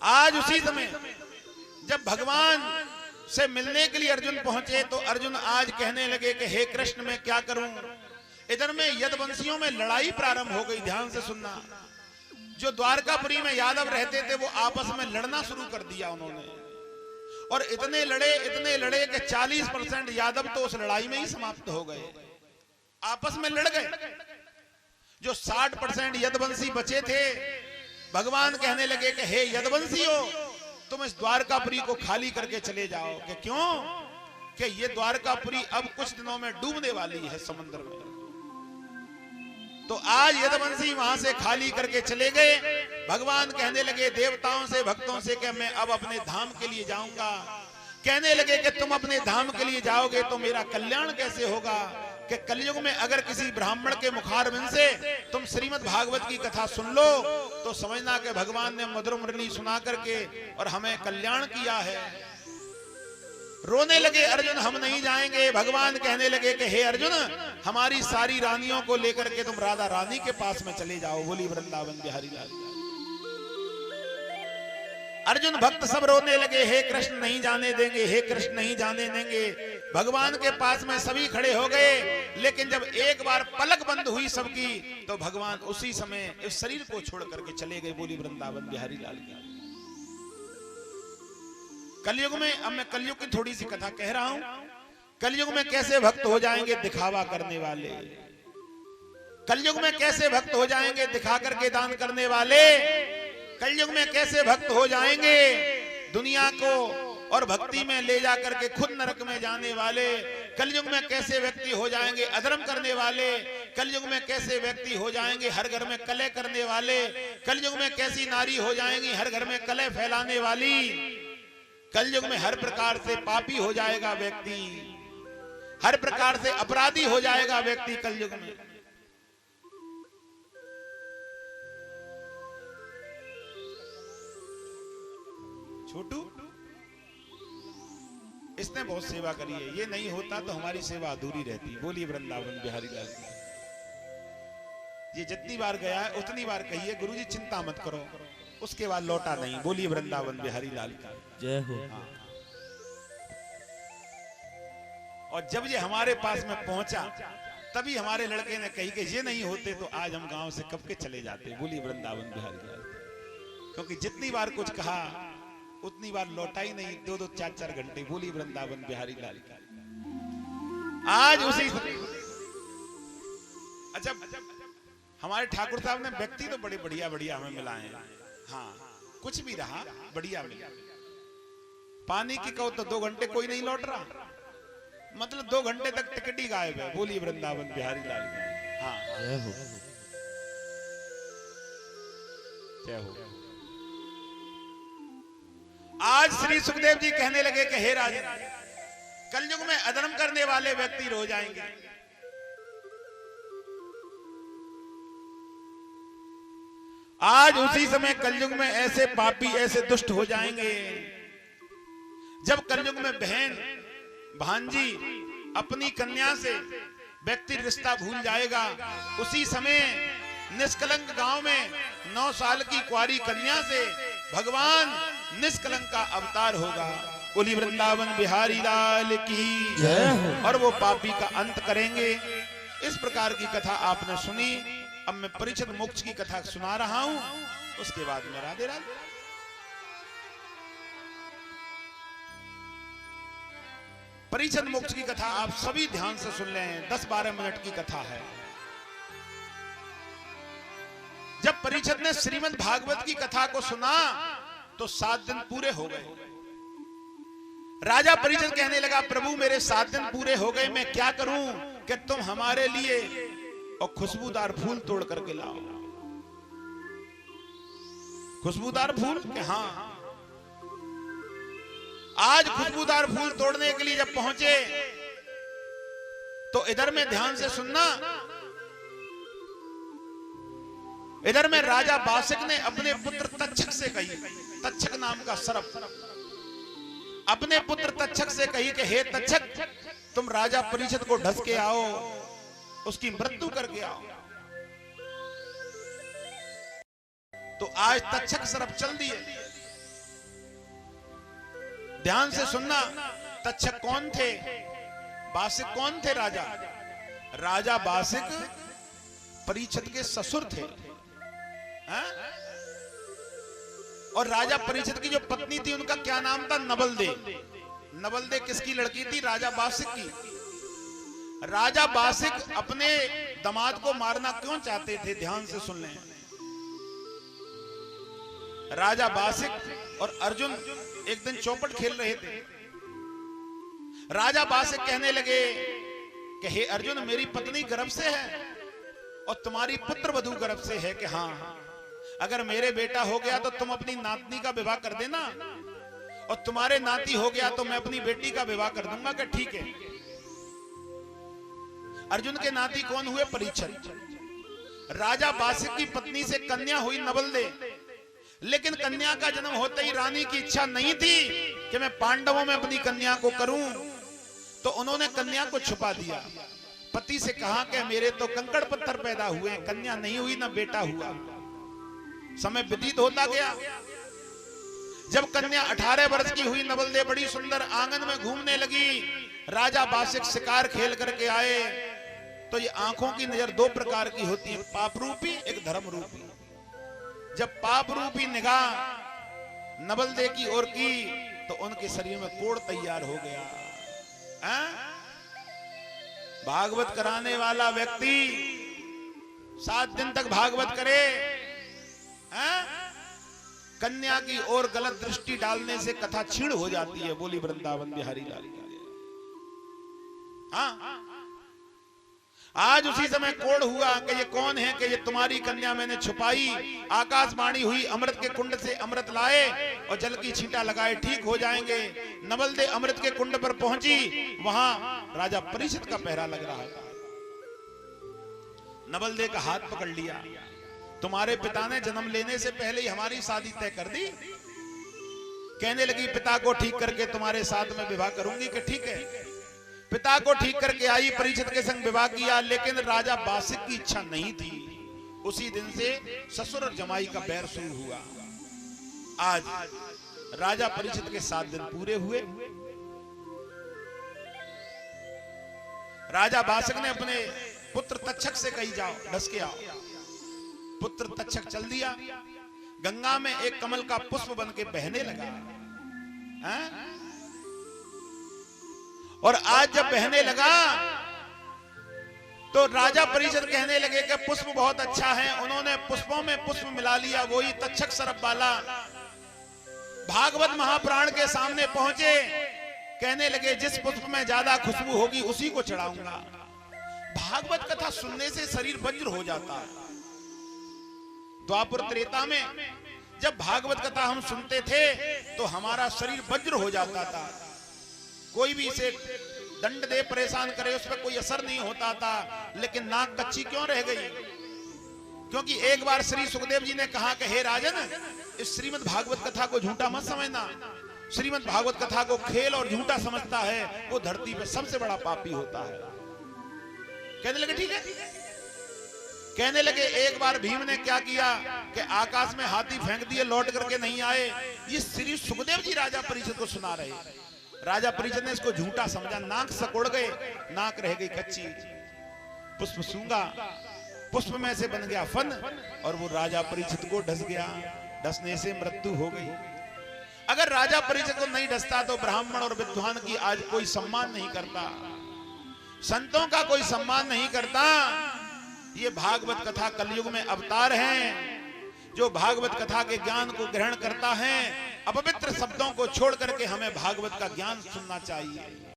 आज उसी समय जब भगवान से मिलने के लिए अर्जुन पहुंचे तो अर्जुन आज कहने लगे कि हे कृष्ण मैं क्या करूं। इधर में यदुवंशियों में लड़ाई प्रारंभ हो गई। ध्यान से सुनना, जो द्वारकापुरी में यादव रहते थे वो आपस में लड़ना शुरू कर दिया उन्होंने, और इतने लड़े कि 40% यादव तो उस लड़ाई में ही समाप्त हो गए, आपस में लड़ गए। जो 60% यदुवंशी बचे थे, भगवान कहने लगे कि हे यदुवंशियों तुम इस द्वारकापुरी को खाली करके चले जाओ। कि क्यों? कि ये द्वारकापुरी अब कुछ दिनों में डूबने वाली है समुद्र में। तो आज यदुवंशी वहां से खाली करके चले गए। भगवान कहने लगे देवताओं से भक्तों से कि मैं अब अपने धाम के लिए जाऊंगा। कहने लगे कि तुम अपने धाम के लिए जाओगे तो मेरा कल्याण कैसे होगा। कि कलयुग में अगर किसी ब्राह्मण के मुखारबिंद से तुम श्रीमद् भागवत की कथा सुन लो तो समझना कि भगवान ने मधुर मुरली सुना करके और हमें कल्याण किया है। रोने लगे अर्जुन, हम नहीं जाएंगे। भगवान कहने लगे कि हे अर्जुन हमारी सारी रानियों को लेकर के तुम राधा रानी के पास में चले जाओ। बोली वृंदावन बिहारी लाल। अर्जुन भक्त सब रोने लगे, हे कृष्ण नहीं जाने देंगे, हे कृष्ण नहीं जाने देंगे। भगवान के पास में सभी खड़े हो गए, लेकिन जब एक बार पलक बंद हुई सबकी तो भगवान उसी समय इस शरीर को छोड़ करके चले गए। बोली वृंदावन बिहारी लाल की। कलयुग में, अब मैं कलयुग की थोड़ी सी कथा कह रहा हूं। कलयुग में कैसे भक्त हो जाएंगे दिखावा करने वाले। कलयुग में कैसे भक्त हो जाएंगे दिखा करके दान करने वाले। कलयुग में कैसे भक्त हो जाएंगे दुनिया को और भक्ति में ले जा करके खुद नरक में जाने वाले। कलयुग में कैसे व्यक्ति हो जाएंगे अधर्म करने वाले। कलयुग में कैसे व्यक्ति हो जाएंगे हर घर में कलह करने वाले। कलयुग में कैसी नारी हो जाएंगी हर घर में कलह फैलाने वाली। कलयुग में हर प्रकार से पापी हो जाएगा व्यक्ति, हर प्रकार से अपराधी हो जाएगा व्यक्ति कलयुग में। छोटू इसने बहुत सेवा करी है, ये नहीं होता तो हमारी सेवा अधूरी रहती। बोलिए वृंदावन बिहारी लाल। ये जितनी बार गया है उतनी बार कहिए गुरुजी चिंता मत करो, उसके बाद लौटा नहीं। बोलिए वृंदावन बिहारी लाल का जय हो। हाँ। और जब ये हमारे पास में पहुंचा तभी हमारे लड़के ने कही कि ये नहीं होते तो आज हम गांव से कब के चले जाते। बोलिए वृंदावन बिहारी लाल। क्योंकि जितनी बार कुछ कहा उतनी बार लौटा ही नहीं, 2-2 4-4 घंटे। बोली वृंदावन बिहारी लाल का। आज उसी अच्छा हमारे ठाकुर साहब ने व्यक्ति तो बड़े बढ़िया बढ़िया हमें मिला है। हाँ कुछ भी रहा बढ़िया मिला। पानी की कहो तो 2 घंटे कोई नहीं लौट रहा, मतलब 2 घंटे तक टिकट ही गायब है। बोली वृंदावन बिहारी लाल का। हाँ जय हो। जय हो। आज श्री सुखदेव जी कहने लगे कि हे राजन कलयुग में अधर्म करने वाले व्यक्ति रो जाएंगे। आज उसी समय कलयुग में ऐसे पापी ऐसे दुष्ट हो जाएंगे जब कलयुग में बहन भांजी अपनी कन्या से व्यक्ति रिश्ता भूल जाएगा। उसी समय निष्कलंक गांव में 9 साल की कुंवारी कन्या से भगवान निष्कलंक का अवतार होगा। बोली वृंदावन बिहारी लाल की जय। और वो पापी का अंत करेंगे। इस प्रकार की कथा आपने सुनी। अब मैं परीक्षित मोक्ष की कथा सुना रहा हूं, उसके बाद में राधे राधे। परीक्षित मोक्ष की कथा आप सभी ध्यान से सुन लें। 10-12 मिनट की कथा है। जब परीक्षित ने श्रीमद् भागवत की कथा को सुना तो 7 दिन पूरे हो गए। राजा परीक्षित कहने लगा प्रभु मेरे 7 दिन पूरे हो गए, मैं क्या करूं कि तुम हमारे लिए और खुशबूदार फूल तोड़ करके लाओ। खुशबूदार फूल के हाँ। आज खुशबूदार फूल तोड़ने के लिए जब पहुंचे तो इधर में ध्यान से सुनना, इधर में राजा बासिक ने अपने पुत्र तक्षक से कही, तक्षक नाम का सर्प अपने पुत्र तक्षक से कही कि हे तक्षक तुम राजा परीक्षित को ढस के आओ, उसकी मृत्यु करके आओ। तो आज तक्षक सर्प चल दिए। ध्यान से सुनना, तक्षक कौन थे, बासिक कौन थे? राजा, राजा बासिक परीक्षित के ससुर थे। हा? और राजा परीक्षित की जो पत्नी थी उनका क्या नाम था? नबलदे। नबलदे किसकी लड़की थी? राजा बासिक की। राजा बासिक अपने दामाद को मारना क्यों चाहते थे? ध्यान से सुन लें। राजा बासिक और अर्जुन एक दिन चौपट खेल रहे थे। राजा बासिक कहने लगे कि हे अर्जुन, मेरी पत्नी गर्भ से है और तुम्हारी पुत्र वधू गर्भ से है। कि हाँ, अगर मेरे बेटा हो गया तो तुम अपनी नातनी का विवाह कर देना, और तुम्हारे नाती हो गया तो मैं अपनी बेटी का विवाह कर दूंगा। कि ठीक है। अर्जुन के नाती कौन हुए? परीक्षित। राजा बासिक की पत्नी से कन्या हुई नबलदे, लेकिन कन्या का जन्म होते ही रानी की इच्छा नहीं थी कि मैं पांडवों में अपनी कन्या को करूं, तो उन्होंने कन्या को छुपा दिया। पति से कहा कि मेरे तो कंकड़ पत्थर पैदा हुए, कन्या नहीं हुई, ना बेटा हुआ। समय व्यतीत होता गया। जब कन्या 18 वर्ष की हुई, नबलदे बड़ी सुंदर आंगन में घूमने लगी। राजा बासिक शिकार खेल करके आए, तो ये आंखों की नजर दो प्रकार की होती है, पाप रूपी, एक धर्म रूपी। जब पाप रूपी निगाह नबलदे की ओर की तो उनके शरीर में कोढ़ तैयार हो गया। भागवत कराने वाला व्यक्ति 7 दिन तक भागवत करे, कन्या की ओर गलत दृष्टि डालने से कथा छीण हो जाती है। बोली वृंदावन बिहारी लाल। हाँ, आज उसी समय कोढ़ हुआ कि ये कौन है? कि ये तुम्हारी कन्या मैंने छुपाई। आकाशवाणी हुई, अमृत के कुंड से अमृत लाए और जल की छींटा लगाए, ठीक हो जाएंगे। नबलदे अमृत के कुंड पर पहुंची, वहां राजा परीक्षित का पहरा लग रहा था। नबलदे का हाथ पकड़ लिया, तुम्हारे पिता ने जन्म लेने से पहले ही हमारी शादी तय कर दी। कहने लगी पिता को ठीक करके तुम्हारे साथ में विवाह करूंगी। कि ठीक है। पिता को ठीक करके आई, परीक्षित के संग विवाह किया, लेकिन राजा बासिक की इच्छा नहीं थी। उसी दिन से ससुर और जमाई का बैर शुरू हुआ। आज राजा परीक्षित के 7 दिन पूरे हुए। राजा बासिक ने अपने पुत्र तक्षक से कही, जाओ ढस के आओ। पुत्र तक्षक चल दिया। गंगा में एक कमल का पुष्प बन के बहने लगा। और आज जब बहने लगा तो राजा परीक्षित कहने लगे कि पुष्प बहुत अच्छा है। उन्होंने पुष्पों में पुष्प मिला लिया, वही तक्षक सरप वाला। भागवत महाप्राण के सामने पहुंचे, कहने लगे जिस पुष्प में ज्यादा खुशबू होगी उसी को चढ़ाऊंगा। भागवत कथा सुनने से शरीर वज्र हो जाता है। द्वापर त्रेता में जब भागवत कथा हम सुनते थे तो हमारा शरीर वज्र हो जाता था। कोई भी इसे दंड दे, परेशान करे, उस पर कोई असर नहीं होता था। लेकिन नाक कच्ची क्यों रह गई? क्योंकि एक बार श्री सुखदेव जी ने कहा कि हे राजन, इस श्रीमद् भागवत कथा को झूठा मत समझना। श्रीमद् भागवत कथा को खेल और झूठा समझता है वो धरती पे सबसे बड़ा पापी होता है। कहने लगे ठीक है। कहने लगे एक बार भीम ने क्या किया कि आकाश में हाथी फेंक दिए, लौट करके नहीं आए। ये श्री सुखदेव जी राजा परीक्षित को सुना रहे। राजा परीक्षित ने इसको झूठा समझा, नाक सकोड़ गए, नाक रह गई कच्ची। पुष्प सूंघा, पुष्प में से बन गया फन, और वो राजा परीक्षित को ढस गया। ढसने से मृत्यु हो गई। अगर राजा परीक्षित को नहीं ढसता तो ब्राह्मण और विद्वान की आज कोई सम्मान नहीं करता, संतों का कोई सम्मान नहीं करता। ये भागवत कथा कलयुग में अवतार हैं। जो भागवत कथा के ज्ञान को ग्रहण करता है, अपवित्र शब्दों को छोड़ करके हमें भागवत का ज्ञान सुनना चाहिए।